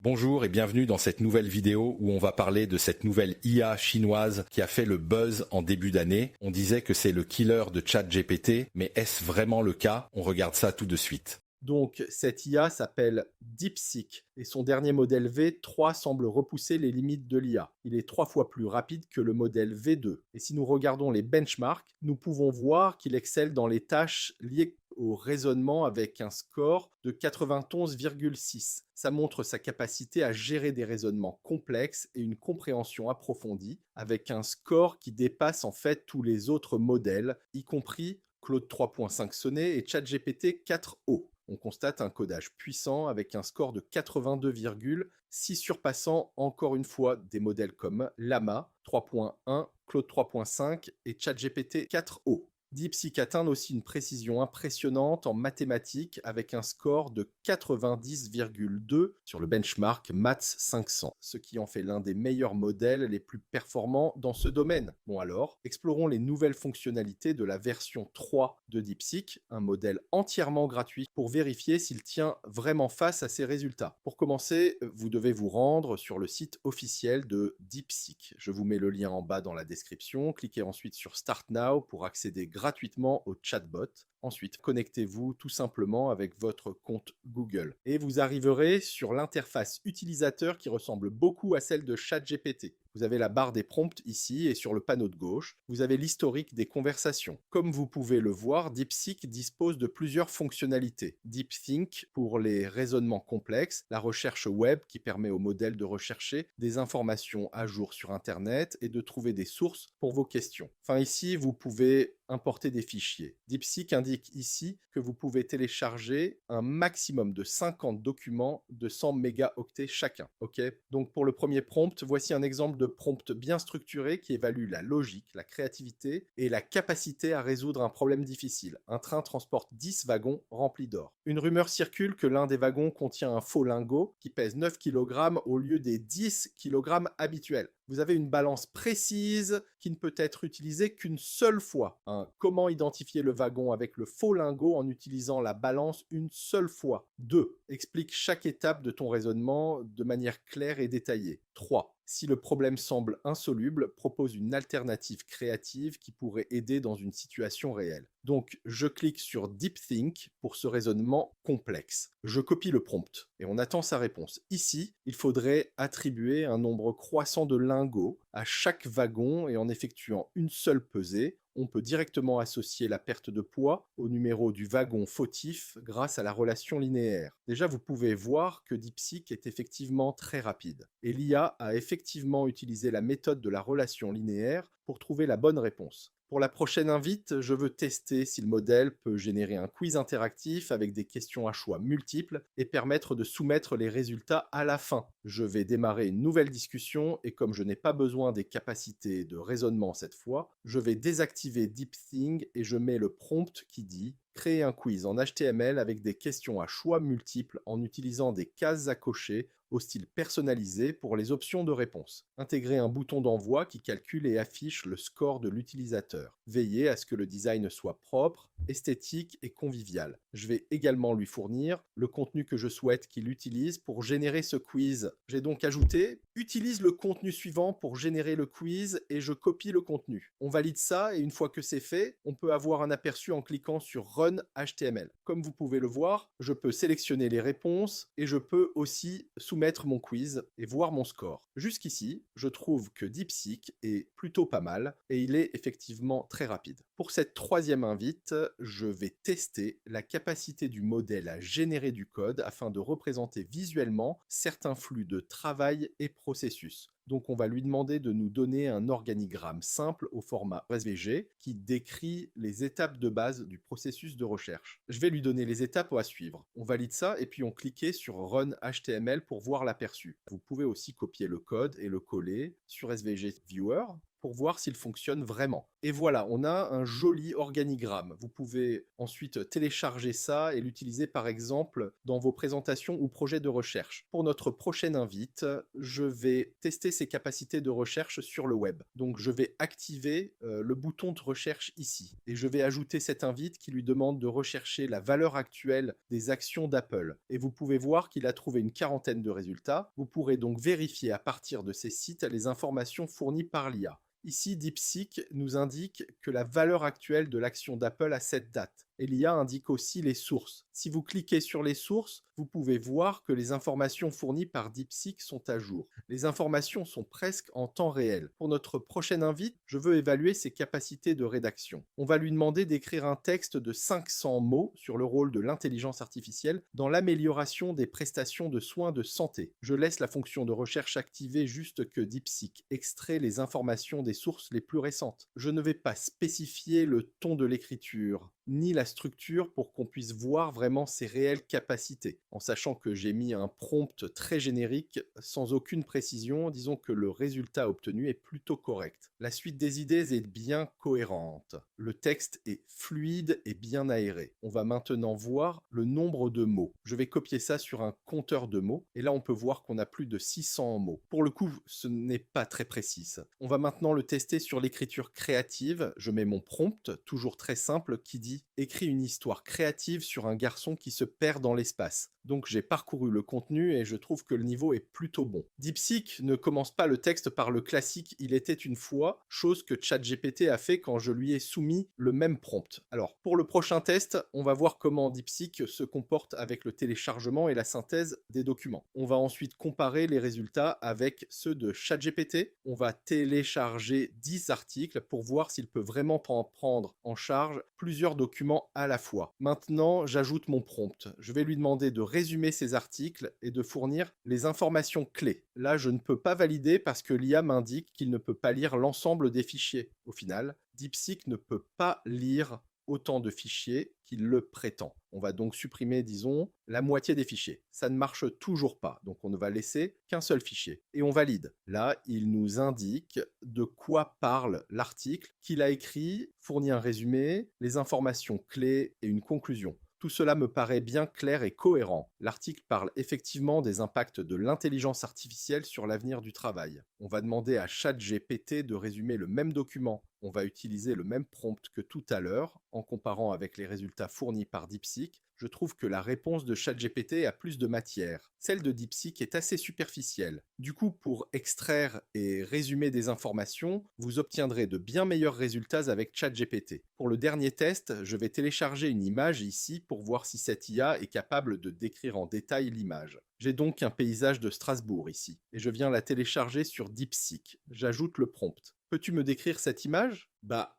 Bonjour et bienvenue dans cette nouvelle vidéo où on va parler de cette nouvelle IA chinoise qui a fait le buzz en début d'année. On disait que c'est le killer de ChatGPT, mais est-ce vraiment le cas? On regarde ça tout de suite. Donc, cette IA s'appelle DeepSeek et son dernier modèle V3 semble repousser les limites de l'IA. Il est 3 fois plus rapide que le modèle V2. Et si nous regardons les benchmarks, nous pouvons voir qu'il excelle dans les tâches liées au raisonnement avec un score de 91,6. Ça montre sa capacité à gérer des raisonnements complexes et une compréhension approfondie avec un score qui dépasse en fait tous les autres modèles, y compris Claude 3.5 Sonnet et ChatGPT 4o. On constate un codage puissant avec un score de 82,6 surpassant encore une fois des modèles comme Llama 3.1, Claude 3.5 et ChatGPT 4o. DeepSeek atteint aussi une précision impressionnante en mathématiques avec un score de 90,2 sur le benchmark Maths 500, ce qui en fait l'un des meilleurs modèles les plus performants dans ce domaine. Bon alors, explorons les nouvelles fonctionnalités de la version 3 de DeepSeek, un modèle entièrement gratuit pour vérifier s'il tient vraiment face à ses résultats. Pour commencer, vous devez vous rendre sur le site officiel de DeepSeek. Je vous mets le lien en bas dans la description. Cliquez ensuite sur Start Now pour accéder gratuitement au chatbot. Ensuite, connectez-vous tout simplement avec votre compte Google. Et vous arriverez sur l'interface utilisateur qui ressemble beaucoup à celle de ChatGPT. Vous avez la barre des prompts ici et sur le panneau de gauche, vous avez l'historique des conversations. Comme vous pouvez le voir, DeepSeek dispose de plusieurs fonctionnalités. DeepThink pour les raisonnements complexes, la recherche web qui permet au modèle de rechercher des informations à jour sur Internet et de trouver des sources pour vos questions. Enfin ici, vous pouvez importer des fichiers. DeepSeek indique ici que vous pouvez télécharger un maximum de 50 documents de 100 mégaoctets chacun. Ok. Donc pour le premier prompt, voici un exemple de prompt bien structuré qui évalue la logique, la créativité et la capacité à résoudre un problème difficile. Un train transporte 10 wagons remplis d'or. Une rumeur circule que l'un des wagons contient un faux lingot qui pèse 9 kg au lieu des 10 kg habituels. Vous avez une balance précise qui ne peut être utilisée qu'une seule fois. Comment identifier le wagon avec le faux lingot en utilisant la balance une seule fois. 2. Explique chaque étape de ton raisonnement de manière claire et détaillée. 3. Si le problème semble insoluble, propose une alternative créative qui pourrait aider dans une situation réelle. Donc, je clique sur DeepThink pour ce raisonnement complexe. Je copie le prompt et on attend sa réponse. Ici, il faudrait attribuer un nombre croissant de lingots à chaque wagon et en effectuant une seule pesée, on peut directement associer la perte de poids au numéro du wagon fautif grâce à la relation linéaire. Déjà, vous pouvez voir que DeepSeek est effectivement très rapide. Et l'IA a effectivement utilisé la méthode de la relation linéaire pour trouver la bonne réponse. Pour la prochaine invite, je veux tester si le modèle peut générer un quiz interactif avec des questions à choix multiples et permettre de soumettre les résultats à la fin. Je vais démarrer une nouvelle discussion et comme je n'ai pas besoin des capacités de raisonnement cette fois, je vais désactiver DeepThink et je mets le prompt qui dit créer un quiz en HTML avec des questions à choix multiples en utilisant des cases à cocher au style personnalisé pour les options de réponse. Intégrer un bouton d'envoi qui calcule et affiche le score de l'utilisateur. Veillez à ce que le design soit propre, esthétique et convivial. Je vais également lui fournir le contenu que je souhaite qu'il utilise pour générer ce quiz. J'ai donc ajouté « Utilise le contenu suivant pour générer le quiz » et je copie le contenu. On valide ça et une fois que c'est fait, on peut avoir un aperçu en cliquant sur Run HTML. Comme vous pouvez le voir, je peux sélectionner les réponses et je peux aussi soumettre mon quiz et voir mon score. Jusqu'ici, je trouve que DeepSeek est plutôt pas mal et il est effectivement très rapide. Pour cette troisième invite, je vais tester la capacité du modèle à générer du code afin de représenter visuellement certains flux de travail et processus. Donc on va lui demander de nous donner un organigramme simple au format SVG qui décrit les étapes de base du processus de recherche. Je vais lui donner les étapes à suivre. On valide ça et puis on clique sur Run HTML pour voir l'aperçu. Vous pouvez aussi copier le code et le coller sur SVG Viewer pour voir s'il fonctionne vraiment. Et voilà, on a un joli organigramme. Vous pouvez ensuite télécharger ça et l'utiliser par exemple dans vos présentations ou projets de recherche. Pour notre prochaine invite, je vais tester ses capacités de recherche sur le web. Donc je vais activer le bouton de recherche ici et je vais ajouter cette invite qui lui demande de rechercher la valeur actuelle des actions d'Apple. Et vous pouvez voir qu'il a trouvé une quarantaine de résultats. Vous pourrez donc vérifier à partir de ces sites les informations fournies par l'IA. Ici, DeepSeek nous indique que la valeur actuelle de l'action d'Apple à cette date. Et l'IA indique aussi les sources. Si vous cliquez sur les sources, vous pouvez voir que les informations fournies par DeepSeek sont à jour. Les informations sont presque en temps réel. Pour notre prochaine invite, je veux évaluer ses capacités de rédaction. On va lui demander d'écrire un texte de 500 mots sur le rôle de l'intelligence artificielle dans l'amélioration des prestations de soins de santé. Je laisse la fonction de recherche activée juste que DeepSeek extrait les informations des sources les plus récentes. Je ne vais pas spécifier le ton de l'écriture, ni la structure pour qu'on puisse voir vraiment ses réelles capacités, en sachant que j'ai mis un prompt très générique sans aucune précision, disons que le résultat obtenu est plutôt correct. La suite des idées est bien cohérente. Le texte est fluide et bien aéré. On va maintenant voir le nombre de mots. Je vais copier ça sur un compteur de mots, et là on peut voir qu'on a plus de 600 mots. Pour le coup, ce n'est pas très précis. On va maintenant le tester sur l'écriture créative. Je mets mon prompt, toujours très simple, qui dit « Écris une histoire créative sur un garçon qui se perd dans l'espace ». Donc j'ai parcouru le contenu et je trouve que le niveau est plutôt bon. DeepSeek ne commence pas le texte par le classique « Il était une fois », chose que ChatGPT a fait quand je lui ai soumis le même prompt. Alors pour le prochain test, on va voir comment DeepSeek se comporte avec le téléchargement et la synthèse des documents. On va ensuite comparer les résultats avec ceux de ChatGPT. On va télécharger 10 articles pour voir s'il peut vraiment prendre en charge plusieurs documents à la fois. Maintenant, j'ajoute mon prompt. Je vais lui demander de résumer ces articles et de fournir les informations clés. Là, je ne peux pas valider parce que l'IA m'indique qu'il ne peut pas lire l'ensemble des fichiers. Au final, DeepSeek ne peut pas lire autant de fichiers qu'il le prétend. On va donc supprimer, disons, la moitié des fichiers. Ça ne marche toujours pas, donc on ne va laisser qu'un seul fichier. Et on valide. Là, il nous indique de quoi parle l'article qu'il a écrit, fournit un résumé, les informations clés et une conclusion. Tout cela me paraît bien clair et cohérent. L'article parle effectivement des impacts de l'intelligence artificielle sur l'avenir du travail. On va demander à ChatGPT de résumer le même document. On va utiliser le même prompt que tout à l'heure, en comparant avec les résultats fournis par DeepSeek. Je trouve que la réponse de ChatGPT a plus de matière. Celle de DeepSeek est assez superficielle. Du coup, pour extraire et résumer des informations, vous obtiendrez de bien meilleurs résultats avec ChatGPT. Pour le dernier test, je vais télécharger une image ici pour voir si cette IA est capable de décrire en détail l'image. J'ai donc un paysage de Strasbourg ici, et je viens la télécharger sur DeepSeek. J'ajoute le prompt. Peux-tu me décrire cette image ?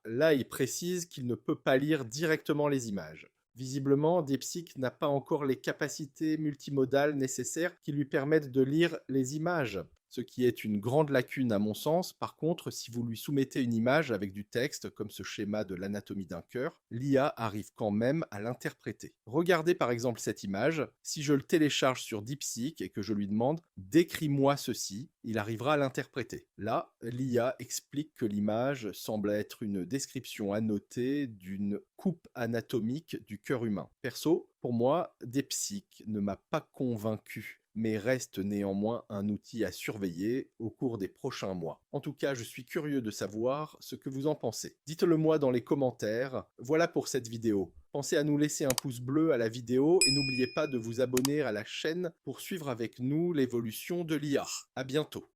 Là, il précise qu'il ne peut pas lire directement les images. Visiblement, DeepSeek n'a pas encore les capacités multimodales nécessaires qui lui permettent de lire les images, ce qui est une grande lacune à mon sens. Par contre, si vous lui soumettez une image avec du texte, comme ce schéma de l'anatomie d'un cœur, l'IA arrive quand même à l'interpréter. Regardez par exemple cette image. Si je le télécharge sur DeepSeek et que je lui demande « Décris-moi ceci », il arrivera à l'interpréter. Là, l'IA explique que l'image semble être une description annotée d'une coupe anatomique du cœur humain. Perso, pour moi, DeepSeek ne m'a pas convaincu, mais reste néanmoins un outil à surveiller au cours des prochains mois. En tout cas, je suis curieux de savoir ce que vous en pensez. Dites-le moi dans les commentaires. Voilà pour cette vidéo. Pensez à nous laisser un pouce bleu à la vidéo et n'oubliez pas de vous abonner à la chaîne pour suivre avec nous l'évolution de l'IA. À bientôt.